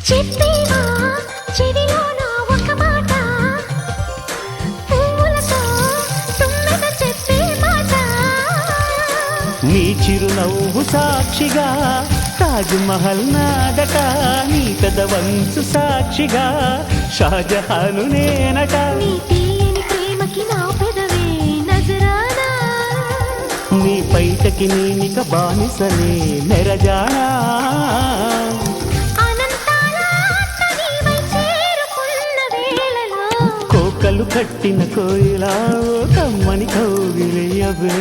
చెప్పేవా చెవిలోన ఒక మాట, పువ్వులతో తుమ్మెద చెప్పే మాట. నీ చిరునవ్వు సాక్షిగా తాజ్ మహల్ నాదట, నీ పెదవంచు సాక్షిగా షాజహాను నేనట. నీ తీయని ప్రేమకి నా పెదవే నజరానా, నీ పైటకి నేనిక బానిసనే నెరజానా. అనంతాల ఆత్మ నీవై చేరుకున్న వేళలో, కోకలు కట్టిన కోయిలా ఓ కమ్మని కౌగిలియవే.